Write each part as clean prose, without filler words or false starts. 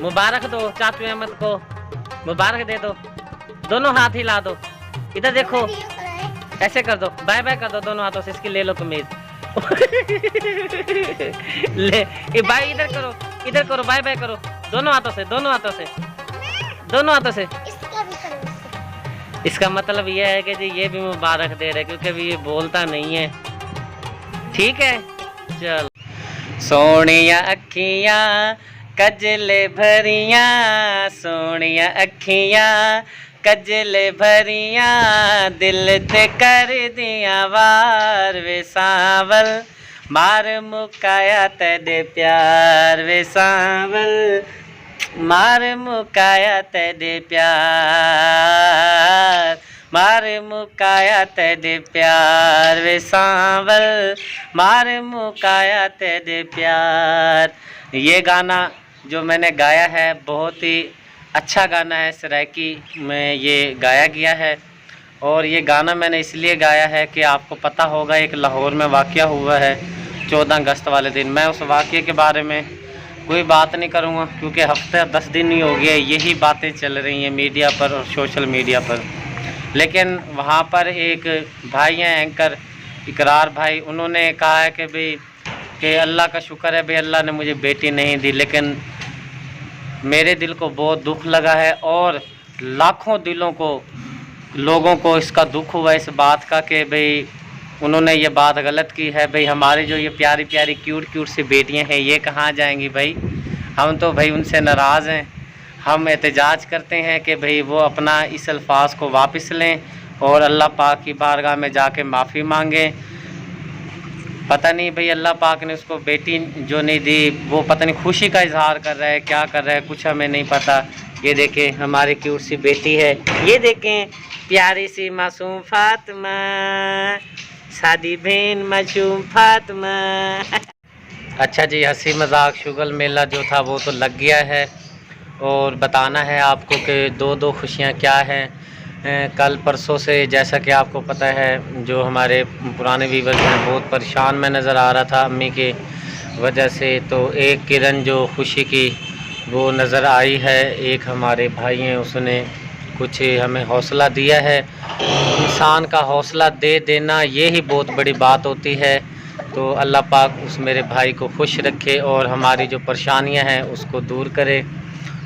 मुबारक दो चाचू अहमद को, मुबारक दे दो, दोनों हाथ हिला दो, इधर देखो, ऐसे कर दो, बाय बाय कर दो दोनों हाथों से। इसकी ले लो कमीज ले ये भाई इधर करो, इधर करो, बाय बाय करो दोनों हाथों से, दोनों हाथों से, दोनों हाथों से। इसका मतलब ये है कि जी ये भी मुबारक दे रहे क्योंकि अभी ये बोलता नहीं है। ठीक है चल। सोनिया अखियां कजले भरियां, सोनिया अखियां कजले भरियां, दिल ते कर दिया वार वे सांवल, मार मुकाया तेरे प्यार वे सांवल, मार मुकाया तेरे प्यार, मार मुकाया तेरे प्यार वे सांवल, मार मुकाया तेरे प्यार। ये गाना जो मैंने गाया है बहुत ही अच्छा गाना है, सराइकी में ये गाया गया है। और ये गाना मैंने इसलिए गाया है कि आपको पता होगा एक लाहौर में वाक़या हुआ है 14 अगस्त वाले दिन। मैं उस वाक़ये के बारे में कोई बात नहीं करूँगा क्योंकि हफ्ते 10 दिन ही हो गए यही बातें चल रही हैं मीडिया पर और सोशल मीडिया पर। लेकिन वहाँ पर एक भाई हैं एंकर इकरार भाई, उन्होंने कहा है कि भाई कि अल्लाह का शुक्र है भाई अल्लाह ने मुझे बेटी नहीं दी। लेकिन मेरे दिल को बहुत दुख लगा है और लाखों दिलों को लोगों को इसका दुख हुआ इस बात का कि भाई उन्होंने ये बात गलत की है। भाई हमारी जो ये प्यारी प्यारी क्यूट क्यूट सी बेटियां हैं ये कहाँ जाएंगी भाई। हम तो भाई उनसे नाराज़ हैं। हम एहतजाज करते हैं कि भाई वो अपना इस अल्फाज को वापस लें और अल्लाह पाक की बारगाह में जाके माफ़ी मांगें। पता नहीं भाई अल्लाह पाक ने उसको बेटी जो नहीं दी वो पता नहीं खुशी का इजहार कर रहा है क्या कर रहा है कुछ हमें नहीं पता। ये देखें हमारी क्यूट सी बेटी है, ये देखें प्यारी सी मासूम फातिमा, सादी बहन मासूम फातिमा। अच्छा जी, हंसी मजाक शुगल मेला जो था वो तो लग गया है और बताना है आपको कि दो खुशियाँ क्या हैं। कल परसों से जैसा कि आपको पता है जो हमारे पुराने व्यूवर्स हैं बहुत परेशान मैं नज़र आ रहा था अम्मी के वजह से, तो एक किरण जो खुशी की वो नज़र आई है। एक हमारे भाई हैं उसने कुछ हमें हौसला दिया है। इंसान का हौसला दे देना ये ही बहुत बड़ी बात होती है। तो अल्लाह पाक उस मेरे भाई को खुश रखे और हमारी जो परेशानियां हैं उसको दूर करे।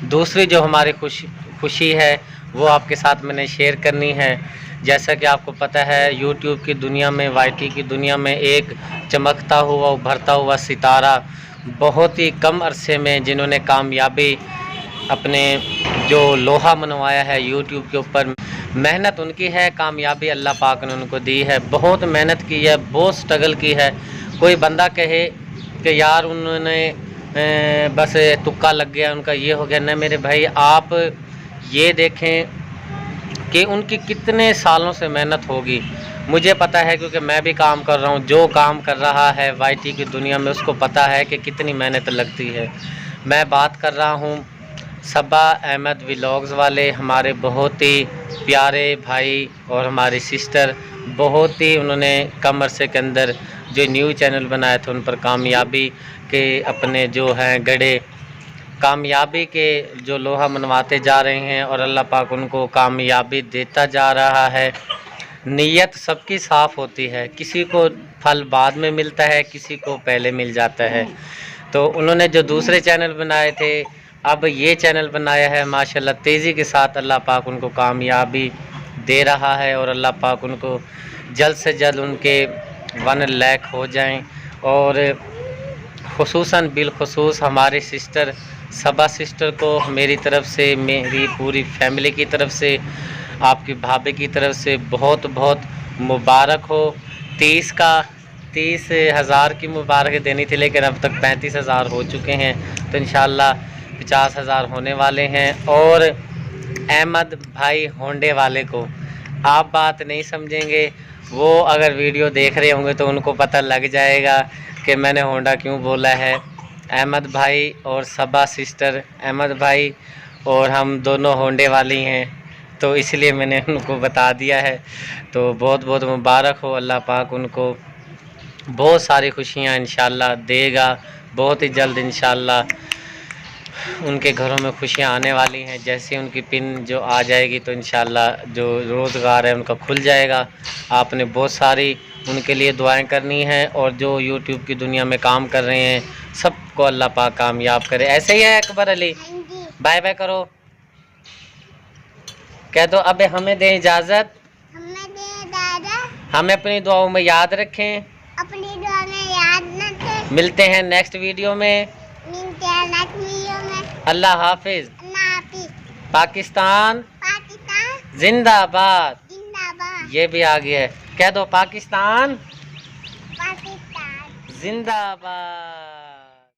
दूसरी जो हमारी खुशी है वो आपके साथ मैंने शेयर करनी है। जैसा कि आपको पता है यूट्यूब की दुनिया में, वाईटी की दुनिया में एक चमकता हुआ उभरता हुआ सितारा बहुत ही कम अरसे में जिन्होंने कामयाबी अपने जो लोहा मनवाया है यूट्यूब के ऊपर, मेहनत उनकी है, कामयाबी अल्लाह पाक ने उनको दी है। बहुत मेहनत की है, बहुत स्ट्रगल की है। कोई बंदा कहे कि यार उन्होंने बस तुक्का लग गया उनका ये हो गया, ना मेरे भाई आप ये देखें कि उनकी कितने सालों से मेहनत होगी। मुझे पता है क्योंकि मैं भी काम कर रहा हूँ। जो काम कर रहा है वाईटी की दुनिया में उसको पता है कि कितनी मेहनत लगती है। मैं बात कर रहा हूँ सबा अहमद व्लॉग्स वाले, हमारे बहुत ही प्यारे भाई और हमारी सिस्टर, बहुत ही उन्होंने कम अरसे के अंदर जो न्यू चैनल बनाया था उन पर कामयाबी के अपने जो हैं गड़े कामयाबी के जो लोहा मनवाते जा रहे हैं और अल्लाह पाक उनको कामयाबी देता जा रहा है। नीयत सबकी साफ़ होती है, किसी को फल बाद में मिलता है, किसी को पहले मिल जाता है। तो उन्होंने जो दूसरे चैनल बनाए थे अब ये चैनल बनाया है, माशाल्लाह तेज़ी के साथ अल्लाह पाक उनको कामयाबी दे रहा है और अल्लाह पाक उनको जल्द से जल्द उनके 1 लाख हो जाएं। और खुसूसन बिलखुसूस हमारी सिस्टर सबा सिस्टर को मेरी तरफ से, मेरी पूरी फैमिली की तरफ से, आपकी भाभी की तरफ से बहुत बहुत मुबारक हो। 30,000 की मुबारक देनी थी लेकिन अब तक 35,000 हो चुके हैं, तो इंशाल्लाह 50,000 होने वाले हैं। और अहमद भाई होंडे वाले को आप बात नहीं समझेंगे, वो अगर वीडियो देख रहे होंगे तो उनको पता लग जाएगा कि मैंने होंडा क्यों बोला है। अहमद भाई और सबा सिस्टर, अहमद भाई और हम दोनों होंडे वाली हैं तो इसलिए मैंने उनको बता दिया है। तो बहुत बहुत मुबारक हो, अल्लाह पाक उनको बहुत सारी खुशियाँ इंशाल्लाह देगा बहुत ही जल्द इंशाल्लाह। उनके घरों में खुशियाँ आने वाली हैं। जैसे उनकी पिन जो आ जाएगी तो इंशाल्लाह जो रोज़गार है उनका खुल जाएगा। आपने बहुत सारी उनके लिए दुआएं करनी है, और जो यूट्यूब की दुनिया में काम कर रहे हैं सबको अल्लाह पाक कामयाब करे। ऐसे ही है अकबर अली, हाँ जी। बाय बाय करो, कह दो अब हमें दें इजाज़त, हमें दे दादा, हमें अपनी दुआओं में याद रखें। अपनी दुआ में याद न थे। मिलते हैं नेक्स्ट वीडियो में। मिलते हैं नेक्स्ट वीडियो में। अल्लाह हाफिज। अल्लाह हाफिज। पाकिस्तान पाकिस्तान जिंदाबाद। जिंदाबाद। ये भी आ गया है, कह दो पाकिस्तान पाकिस्तान जिंदाबाद।